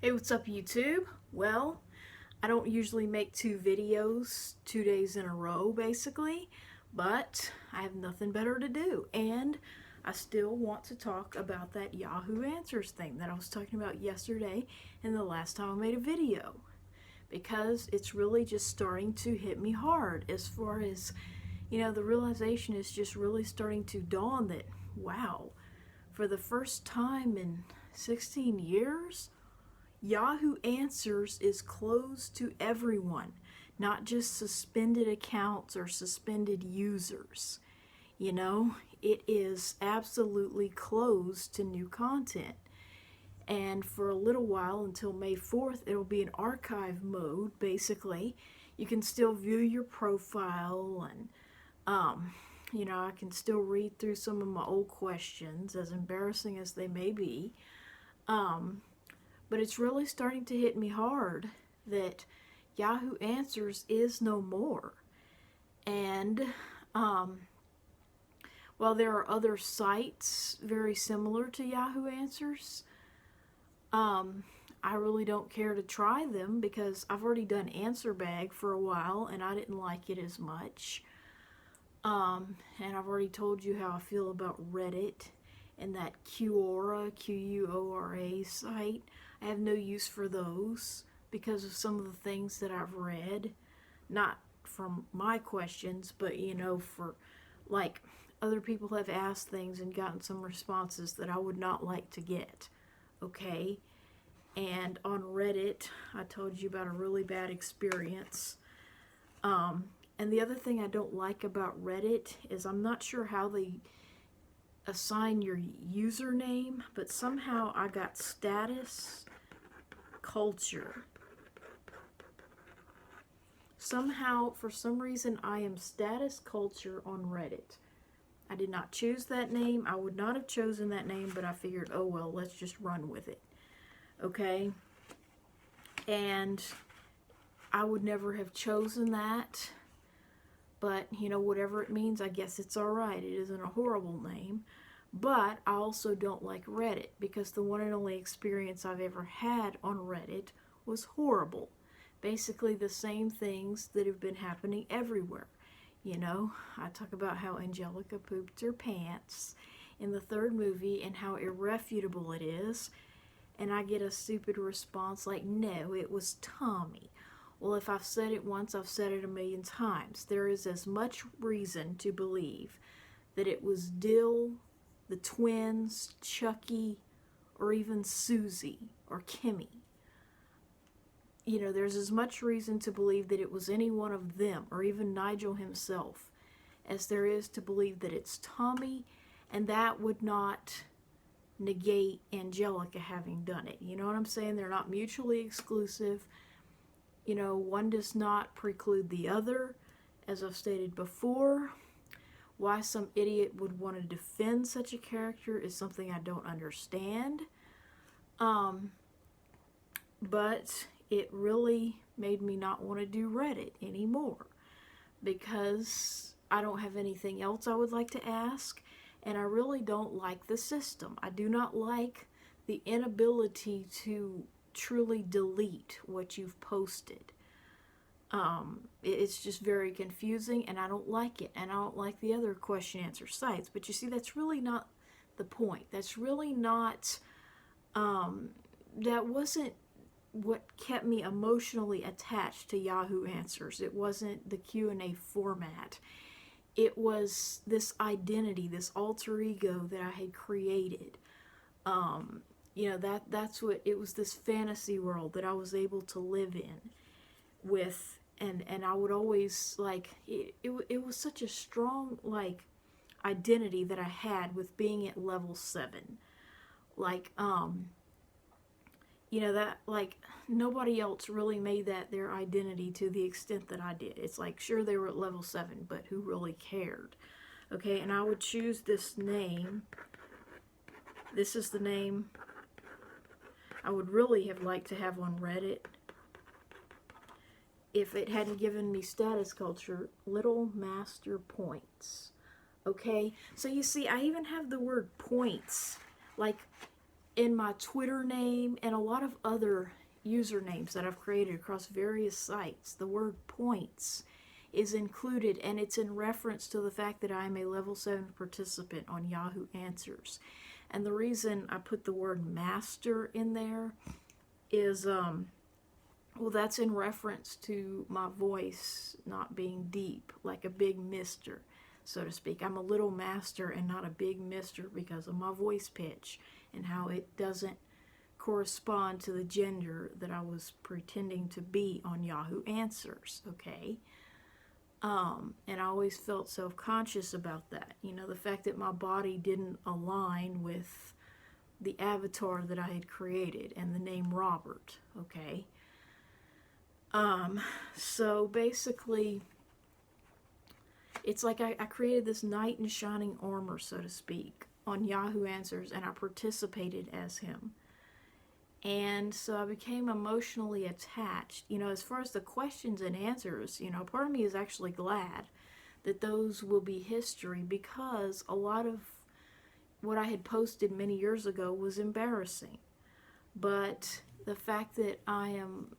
Hey, what's up, YouTube? Well, I don't usually make two videos 2 days in a row, basically, but I have nothing better to do, and I still want to talk about that Yahoo Answers thing that I was talking about yesterday and the last time I made a video, because it's really just starting to hit me hard as far as, the realization is just really starting to dawn that, wow, for the first time in 16 years, Yahoo Answers is closed to everyone, not just suspended accounts or suspended users. You know, it is absolutely closed to new content. And for a little while, until May 4th, it'll be in archive mode, basically. You can still view your profile and, I can still read through some of my old questions, as embarrassing as they may be. But it's really starting to hit me hard that Yahoo Answers is no more. And while there are other sites very similar to Yahoo Answers, I really don't care to try them because I've already done Answer Bag for a while and I didn't like it as much. And I've already told you how I feel about Reddit and that Quora, Quora site. I have no use for those because of some of the things that I've read. Not from my questions, but for like other people have asked things and gotten some responses that I would not like to get. Okay? And on Reddit, I told you about a really bad experience. And the other thing I don't like about Reddit is I'm not sure how they assign your username, but somehow I got status culture. Somehow, for some reason, I am status culture on Reddit. I did not choose that name. I would not have chosen that name, but I figured, oh well, let's just run with it. Okay? And I would never have chosen that. But, whatever it means, I guess it's alright. It isn't a horrible name. But I also don't like Reddit because the one and only experience I've ever had on Reddit was horrible. Basically the same things that have been happening everywhere. I talk about how Angelica pooped her pants in the third movie and how irrefutable it is. And I get a stupid response like, no, it was Tommy. Well, if I've said it once, I've said it a million times. There is as much reason to believe that it was Dill, the twins, Chucky, or even Susie or Kimmy. There's as much reason to believe that it was any one of them, or even Nigel himself, as there is to believe that it's Tommy, and that would not negate Angelica having done it. You know what I'm saying? They're not mutually exclusive. One does not preclude the other, as I've stated before. Why some idiot would want to defend such a character is something I don't understand. But it really made me not want to do Reddit anymore because I don't have anything else I would like to ask, and I really don't like the system. I do not like the inability to truly delete what you've posted. It's just very confusing and I don't like it, and I don't like the other question answer sites. But you see, that's really not the point. That's really not that wasn't what kept me emotionally attached to Yahoo Answers. It wasn't the Q&A format. It was this identity, this alter ego that I had created. That's what it was, this fantasy world that I was able to live in with, and I would always it was such a strong identity that I had with being at level 7. That nobody else really made that their identity to the extent that I did. It's like, sure, they were at level 7, but who really cared? Okay, and I would choose this name. This is the name I would really have liked to have on Reddit if it hadn't given me status culture. Little Master Points. Okay, so you see, I even have the word points in my Twitter name and a lot of other usernames that I've created across various sites, the word points is included, and it's in reference to the fact that I am a level 7 participant on Yahoo Answers. And the reason I put the word master in there is, well, that's in reference to my voice not being deep, like a big mister, so to speak. I'm a little master and not a big mister because of my voice pitch and how it doesn't correspond to the gender that I was pretending to be on Yahoo Answers, okay? And I always felt self-conscious about that. You know, the fact that my body didn't align with the avatar that I had created and the name Robert, okay? So basically, it's like I created this knight in shining armor, so to speak, on Yahoo Answers, and I participated as him. And so I became emotionally attached. You know, as far as the questions and answers, you know, part of me is actually glad that those will be history, because a lot of what I had posted many years ago was embarrassing. But the fact that I am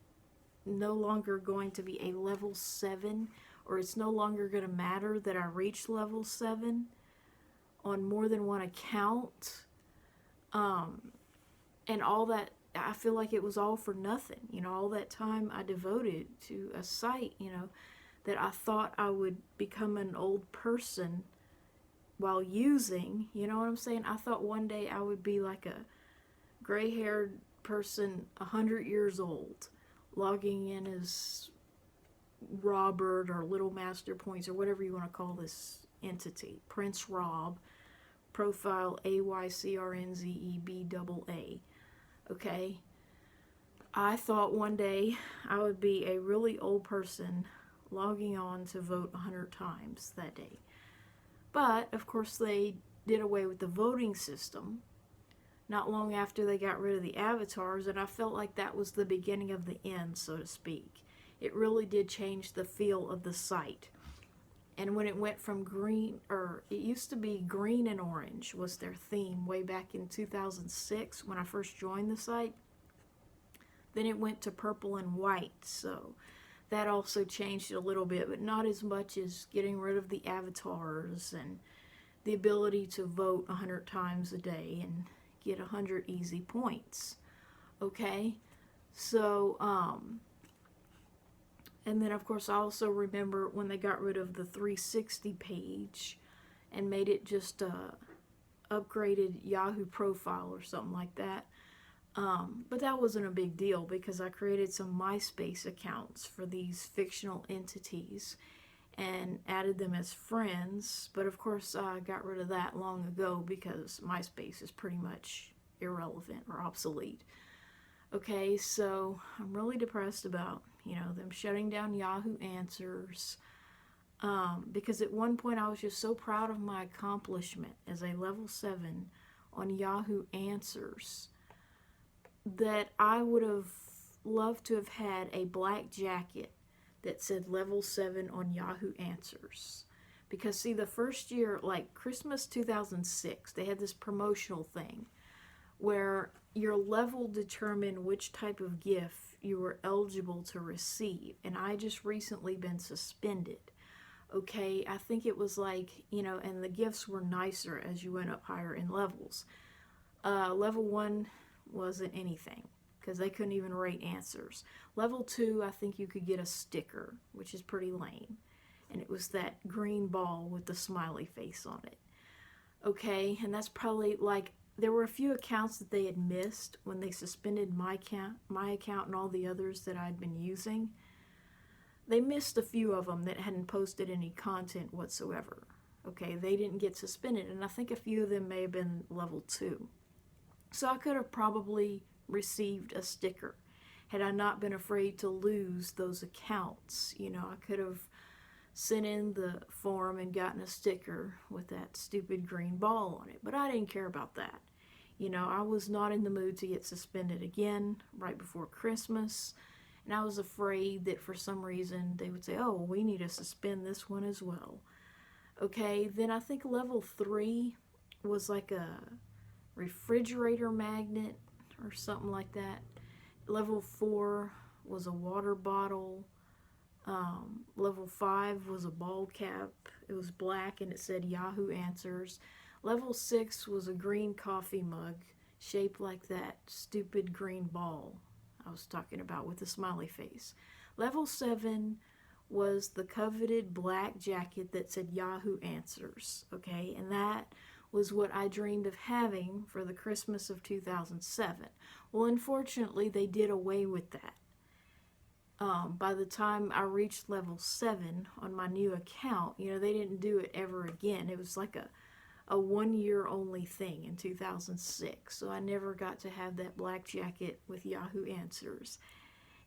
no longer going to be a level 7, or it's no longer going to matter that I reach level 7 on more than one account, and all that, I feel like it was all for nothing. You know, all that time I devoted to a site, you know, that I thought I would become an old person while using, you know what I'm saying? I thought one day I would be like a gray-haired person, 100 years old, logging in as Robert or Little Master Points or whatever you want to call this entity. Prince Rob, profile AYCRNZEBAA. Okay? I thought one day I would be a really old person logging on to vote 100 times that day. But, of course, they did away with the voting system not long after they got rid of the avatars, and I felt like that was the beginning of the end, so to speak. It really did change the feel of the site. And when it went from green, or it used to be green and orange was their theme way back in 2006 when I first joined the site. Then it went to purple and white, so that also changed it a little bit, but not as much as getting rid of the avatars and the ability to vote 100 times a day and get 100 easy points. Okay? So, and then, of course, I also remember when they got rid of the 360 page and made it just a upgraded Yahoo profile or something like that. But that wasn't a big deal because I created some MySpace accounts for these fictional entities and added them as friends. But, of course, I got rid of that long ago because MySpace is pretty much irrelevant or obsolete. Okay, so I'm really depressed about, you know, them shutting down Yahoo Answers, because at one point I was just so proud of my accomplishment as a level 7 on Yahoo Answers that I would have loved to have had a black jacket that said level 7 on Yahoo Answers. Because, see, the first year, like Christmas 2006, they had this promotional thing where your level determined which type of gift you were eligible to receive. And I just recently been suspended. Okay, I think it was like, you know, and the gifts were nicer as you went up higher in levels. Level 1 wasn't anything because they couldn't even rate answers. Level 2, I think you could get a sticker, which is pretty lame. And it was that green ball with the smiley face on it. Okay, and that's probably like, there were a few accounts that they had missed when they suspended my account and all the others that I'd been using. They missed a few of them that hadn't posted any content whatsoever. Okay, they didn't get suspended, and I think a few of them may have been level 2. So I could have probably received a sticker had I not been afraid to lose those accounts. You know, I could have sent in the form and gotten a sticker with that stupid green ball on it, but I didn't care about that. You know, I was not in the mood to get suspended again right before Christmas, and I was afraid that for some reason they would say, oh, well, we need to suspend this one as well. Okay, then I think level 3 was like a refrigerator magnet or something like that. Level 4 was a water bottle. Level 5 was a ball cap. It was black and it said Yahoo Answers. Level 6 was a green coffee mug shaped like that stupid green ball I was talking about with the smiley face. Level 7 was the coveted black jacket that said Yahoo Answers, okay? And that was what I dreamed of having for the Christmas of 2007. Well, unfortunately, they did away with that. By the time I reached level 7 on my new account, they didn't do it ever again. It was like a 1 year only thing in 2006. So I never got to have that black jacket with Yahoo Answers.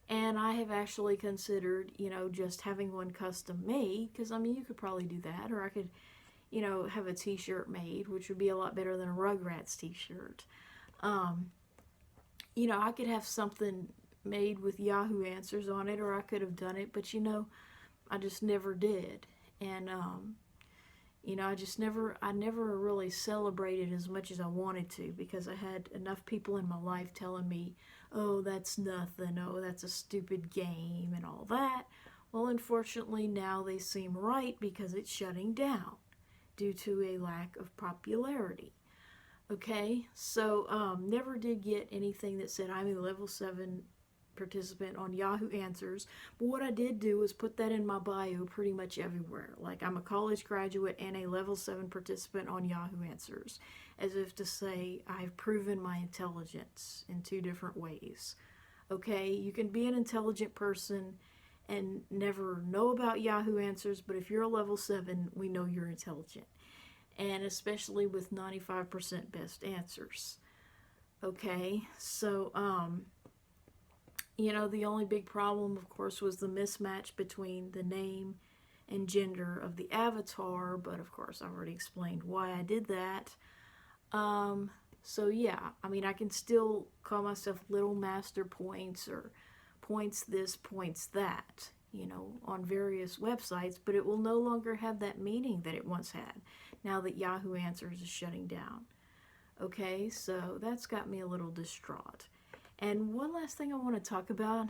And I have actually considered, just having one custom made, because you could probably do that, or I could, have a t-shirt made, which would be a lot better than a Rugrats t-shirt. I could have something made with Yahoo Answers on it, or I could have done it, but I just never did. And I never really celebrated as much as I wanted to, because I had enough people in my life telling me, oh, that's nothing, oh, that's a stupid game and all that. Well, unfortunately, now they seem right, because it's shutting down due to a lack of popularity. Okay, so never did get anything that said I'm a level 7 participant on Yahoo Answers, but what I did do was put that in my bio pretty much everywhere. Like, I'm a college graduate and a level 7 participant on Yahoo Answers, as if to say I've proven my intelligence in 2 different ways. Okay, you can be an intelligent person and never know about Yahoo Answers, but if you're a level 7, we know you're intelligent, and especially with 95% best answers. Okay, so the only big problem, of course, was the mismatch between the name and gender of the avatar, but of course I've already explained why I did that. So yeah, I can still call myself Little Master Points, or Points this, Points that, on various websites, but it will no longer have that meaning that it once had, now that Yahoo Answers is shutting down. Okay, so that's got me a little distraught. And one last thing I want to talk about,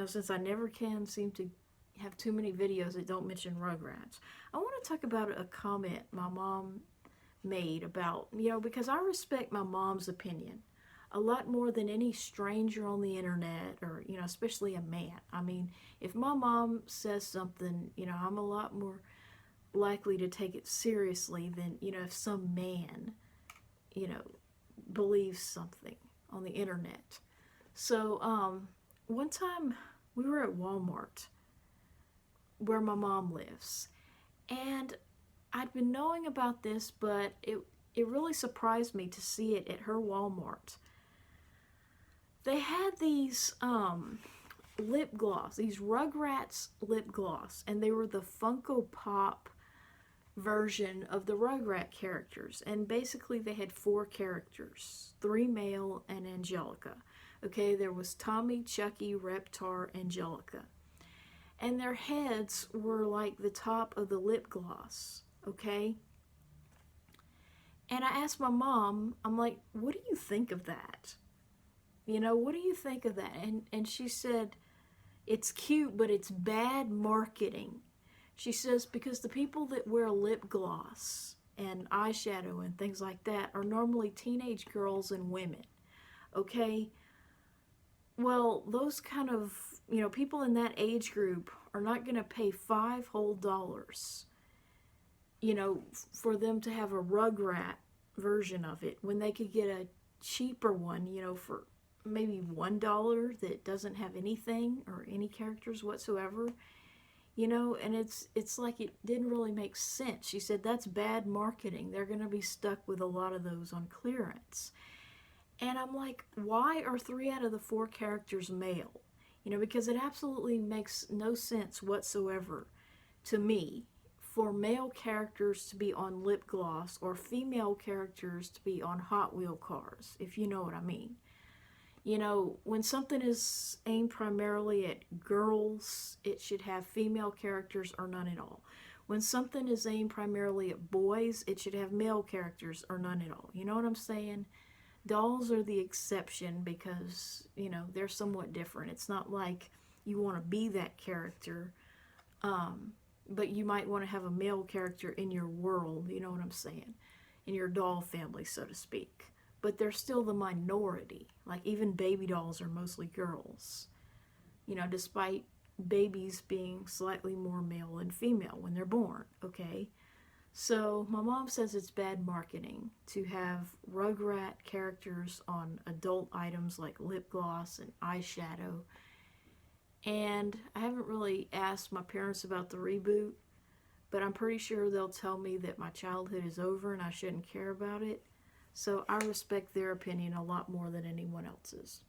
since I never can seem to have too many videos that don't mention Rugrats, I want to talk about a comment my mom made about, because I respect my mom's opinion a lot more than any stranger on the internet, or, especially a man. If my mom says something, I'm a lot more likely to take it seriously than, if some man, believes something on the internet. So one time we were at Walmart, where my mom lives, and I'd been knowing about this, but it really surprised me to see it at her Walmart. They had these lip gloss, these Rugrats lip gloss, and they were the Funko Pop version of the Rugrat characters, and basically they had 4 characters, 3 male and Angelica. Okay, there was Tommy, Chucky, Reptar, Angelica, and their heads were like the top of the lip gloss. Okay, and I asked my mom, I'm like, what do you think of that? What do you think of that? And she said, it's cute, but it's bad marketing. She says, because the people that wear lip gloss and eyeshadow and things like that are normally teenage girls and women. Okay? Well, those kind of, people in that age group are not going to pay $5 whole, for them to have a Rugrat version of it, when they could get a cheaper one, for maybe $1 that doesn't have anything or any characters whatsoever. And it's like it didn't really make sense. She said, that's bad marketing. They're going to be stuck with a lot of those on clearance. And I'm like, why are 3 out of the 4 characters male? Because it absolutely makes no sense whatsoever to me for male characters to be on lip gloss, or female characters to be on Hot Wheel cars, if you know what I mean. When something is aimed primarily at girls, it should have female characters or none at all. When something is aimed primarily at boys, it should have male characters or none at all. You know what I'm saying? Dolls are the exception because, you know, they're somewhat different. It's not like you want to be that character, but you might want to have a male character in your world, you know what I'm saying? In your doll family, so to speak. But they're still the minority. Like, even baby dolls are mostly girls, you know, despite babies being slightly more male than female when they're born, okay? So my mom says it's bad marketing to have Rugrat characters on adult items like lip gloss and eyeshadow. And I haven't really asked my parents about the reboot, but I'm pretty sure they'll tell me that my childhood is over and I shouldn't care about it. So I respect their opinion a lot more than anyone else's.